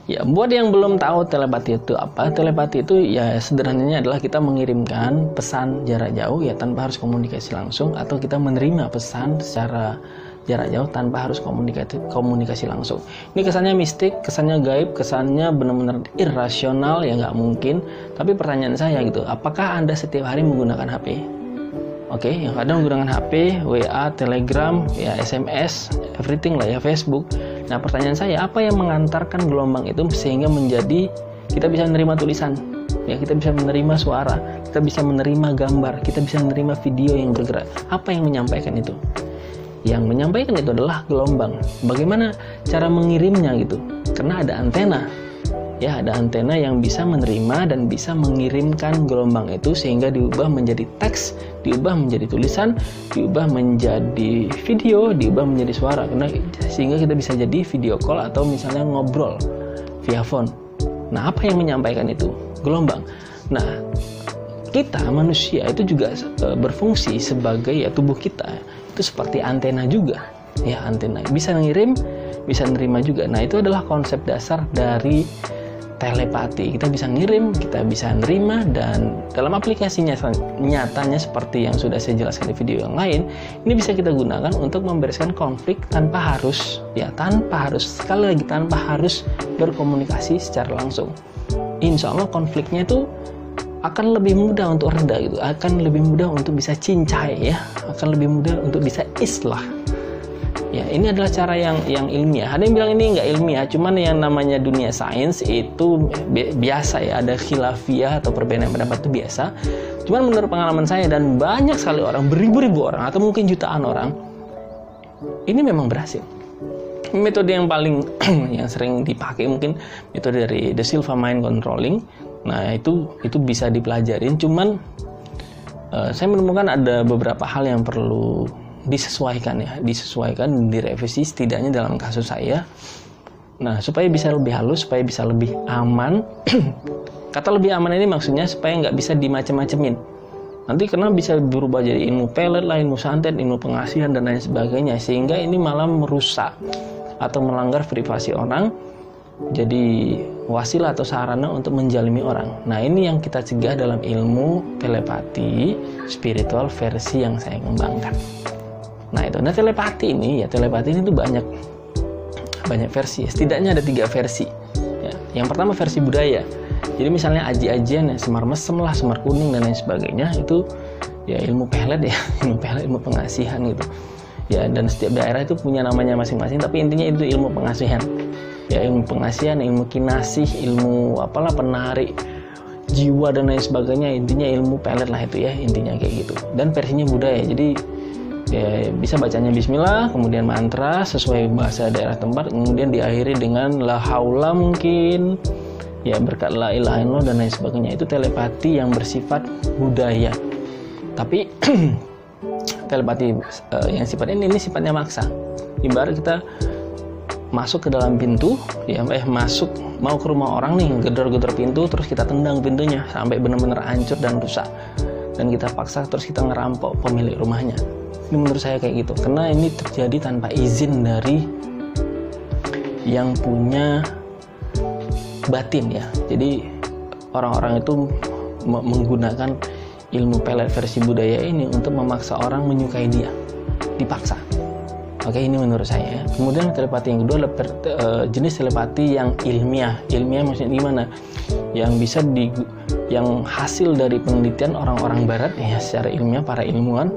Ya, buat yang belum tahu telepati itu apa, telepati itu ya sederhananya adalah kita mengirimkan pesan jarak jauh ya tanpa harus komunikasi langsung, atau kita menerima pesan secara jarak jauh tanpa harus komunikasi langsung. Ini kesannya mistik, kesannya gaib, kesannya benar-benar irrasional, ya nggak mungkin. Tapi pertanyaan saya gitu, apakah Anda setiap hari menggunakan HP? Oke, yang kadang menggunakan HP, WA, Telegram, ya SMS, everything lah ya, Facebook. Nah, pertanyaan saya, apa yang mengantarkan gelombang itu sehingga menjadi kita bisa menerima tulisan, ya kita bisa menerima suara, kita bisa menerima gambar, kita bisa menerima video yang bergerak. Apa yang menyampaikan itu? Yang menyampaikan itu adalah gelombang. Bagaimana cara mengirimnya gitu? Karena ada antena. Ya, ada antena yang bisa menerima dan bisa mengirimkan gelombang itu sehingga diubah menjadi teks, diubah menjadi tulisan, diubah menjadi video, diubah menjadi suara. Sehingga kita bisa jadi video call atau misalnya ngobrol via phone. Nah, apa yang menyampaikan itu? Gelombang. Nah, kita manusia itu juga berfungsi sebagai ya tubuh kita itu seperti antena juga. Ya, antena bisa ngirim, bisa nerima juga. Nah, itu adalah konsep dasar dari telepati. Kita bisa ngirim, kita bisa nerima, dan dalam aplikasinya nyatanya seperti yang sudah saya jelaskan di video yang lain, ini bisa kita gunakan untuk membereskan konflik tanpa harus sekali lagi tanpa harus berkomunikasi secara langsung. Insya Allah konfliknya itu akan lebih mudah untuk reda gitu, akan lebih mudah untuk bisa cincai ya, akan lebih mudah untuk bisa islah. Ya, ini adalah cara yang ilmiah. Ada yang bilang ini nggak ilmiah, cuman yang namanya dunia sains itu biasa ya, ada khilafiyah atau perbedaan pendapat itu biasa. Cuman menurut pengalaman saya dan banyak sekali orang, beribu-ribu orang atau mungkin jutaan orang, ini memang berhasil. Metode yang paling yang sering dipakai mungkin metode dari De Silva Mind Controlling. Nah, itu bisa dipelajarin. Cuman saya menemukan ada beberapa hal yang perlu disesuaikan, direvisi setidaknya dalam kasus saya. Nah, supaya bisa lebih halus, supaya bisa lebih aman. Kata lebih aman ini maksudnya supaya nggak bisa dimacem-macemin. Nanti karena bisa berubah jadi ilmu pelet lah, ilmu santet, ilmu pengasihan dan lain sebagainya, sehingga ini malah merusak atau melanggar privasi orang, jadi wasilah atau sarana untuk menjalimi orang. Nah, ini yang kita cegah dalam ilmu telepati spiritual versi yang saya kembangkan. Nah, itu. Nah, telepati ini tuh banyak versi. Setidaknya ada 3 versi. Ya. Yang pertama versi budaya. Jadi misalnya aji-ajian ya, semar mesem lah, semar kuning dan lain sebagainya, itu ya ilmu pelet ya, ilmu pengasihan gitu. Ya, dan setiap daerah itu punya namanya masing-masing, tapi intinya itu ilmu pengasihan. Ya, ilmu pengasihan, ilmu kinasih, ilmu penarik jiwa dan lain sebagainya, intinya ilmu pelet lah itu ya, intinya kayak gitu. Dan versinya budaya. Jadi ya, bisa bacanya bismillah, kemudian mantra sesuai bahasa daerah tempat, kemudian diakhiri dengan la haula mungkin, ya berkat la ilaha illallah dan lain sebagainya. Itu telepati yang bersifat budaya. Tapi telepati yang sifatnya ini sifatnya maksa. Ibarat kita masuk ke dalam pintu, ya masuk mau ke rumah orang nih, gedor-gedor pintu, terus kita tendang pintunya sampai benar-benar hancur dan rusak, dan kita paksa terus kita ngerampok pemilik rumahnya. Ini menurut saya kayak gitu, karena ini terjadi tanpa izin dari yang punya batin ya. Jadi orang-orang itu menggunakan ilmu pelet versi budaya ini untuk memaksa orang menyukai dia, dipaksa. Oke, ini menurut saya. Kemudian telepati yang kedua adalah jenis telepati yang ilmiah. Ilmiah maksudnya gimana? Yang bisa yang hasil dari penelitian orang-orang barat ya, secara ilmiah, para ilmuwan,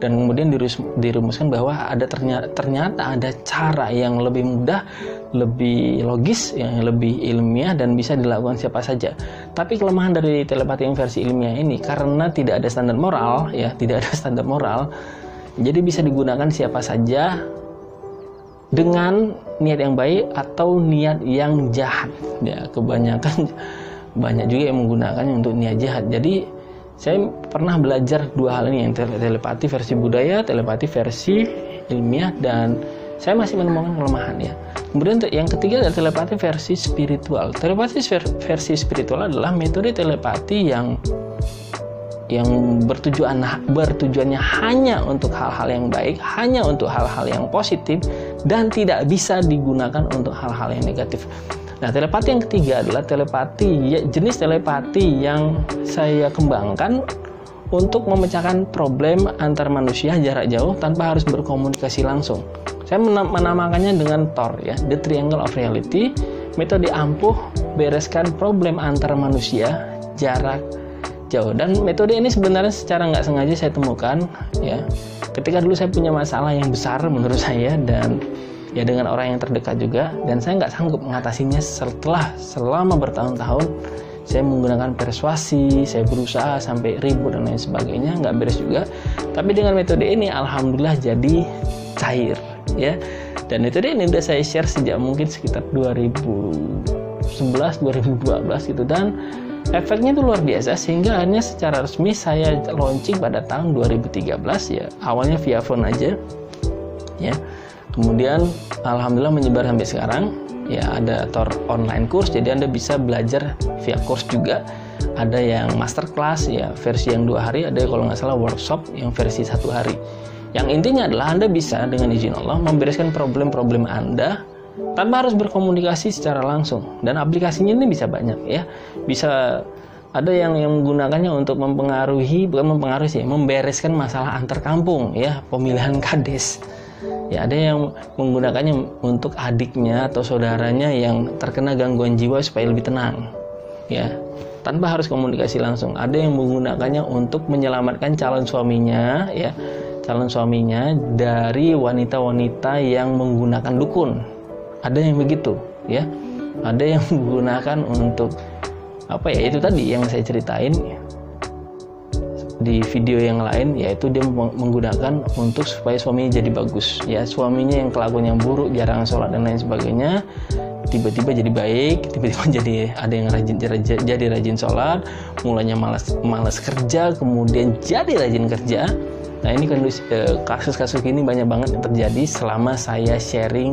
dan kemudian dirumuskan bahwa ternyata ada cara yang lebih mudah, lebih logis, yang lebih ilmiah dan bisa dilakukan siapa saja. Tapi kelemahan dari telepati yang versi ilmiah ini karena tidak ada standar moral ya, jadi bisa digunakan siapa saja dengan niat yang baik atau niat yang jahat. Ya, kebanyakan banyak juga yang menggunakannya untuk niat jahat. Jadi saya pernah belajar 2 hal ini, yang telepati versi budaya, telepati versi ilmiah, dan saya masih menemukan kelemahan ya. Kemudian yang ketiga adalah telepati versi spiritual. Telepati versi spiritual adalah metode telepati yang bertujuannya hanya untuk hal-hal yang baik, hanya untuk hal-hal yang positif, dan tidak bisa digunakan untuk hal-hal yang negatif. Nah, telepati yang ketiga adalah jenis telepati yang saya kembangkan untuk memecahkan problem antar manusia jarak jauh tanpa harus berkomunikasi langsung. Saya menamakannya dengan TOR, ya, The Triangle of Reality, metode ampuh bereskan problem antar manusia jarak jauh. Dan metode ini sebenarnya secara nggak sengaja saya temukan, ya, ketika dulu saya punya masalah yang besar menurut saya, dan ya dengan orang yang terdekat juga, dan saya nggak sanggup mengatasinya selama bertahun-tahun. Saya menggunakan persuasi, saya berusaha sampai ribut dan lain sebagainya, nggak beres juga. Tapi dengan metode ini alhamdulillah jadi cair, ya. Dan metode ini udah saya share sejak mungkin sekitar 2011-2012 gitu, dan efeknya itu luar biasa, sehingga akhirnya secara resmi saya launching pada tahun 2013, ya. Awalnya via phone aja, ya. Kemudian alhamdulillah menyebar sampai sekarang, ya. Ada TOR online course, jadi Anda bisa belajar via course juga. Ada yang masterclass, ya, versi yang 2 hari, ada kalau nggak salah workshop yang versi 1 hari. Yang intinya adalah Anda bisa dengan izin Allah membereskan problem-problem Anda tanpa harus berkomunikasi secara langsung. Dan aplikasinya ini bisa banyak, ya. Bisa ada yang menggunakannya untuk membereskan masalah antar kampung, ya, pemilihan kades. Ya, ada yang menggunakannya untuk adiknya atau saudaranya yang terkena gangguan jiwa supaya lebih tenang, ya, tanpa harus komunikasi langsung. Ada yang menggunakannya untuk menyelamatkan calon suaminya, ya, calon suaminya dari wanita-wanita yang menggunakan dukun. Ada yang begitu, ya. Ada yang menggunakan untuk apa, ya, itu tadi yang saya ceritain di video yang lain, yaitu dia menggunakan untuk supaya suaminya jadi bagus, ya. Suaminya yang kelakuan yang buruk, jarang sholat dan lain sebagainya, tiba-tiba jadi baik, tiba-tiba jadi ada yang rajin sholat, mulanya malas kerja, kemudian jadi rajin kerja. Nah, ini kasus-kasus ini banyak banget yang terjadi selama saya sharing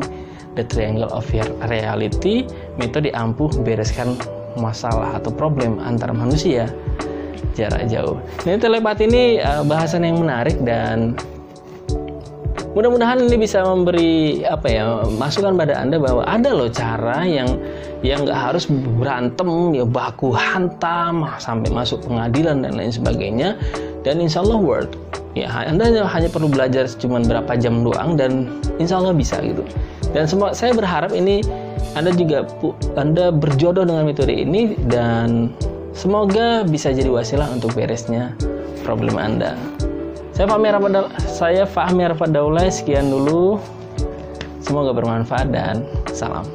The Triangle of Reality, metode ampuh bereskan masalah atau problem antar manusia jarak jauh. Ini telepati ini bahasan yang menarik, dan mudah-mudahan ini bisa memberi masukan pada Anda bahwa ada loh cara yang nggak harus berantem, ya, baku hantam sampai masuk pengadilan dan lain sebagainya, dan insya Allah work, ya. Anda hanya perlu belajar cuma berapa jam doang, dan insya Allah bisa gitu. Dan saya berharap ini Anda berjodoh dengan metode ini, dan semoga bisa jadi wasilah untuk beresnya problem Anda. Saya Fahmi Arfadaulay, sekian dulu. Semoga bermanfaat dan salam.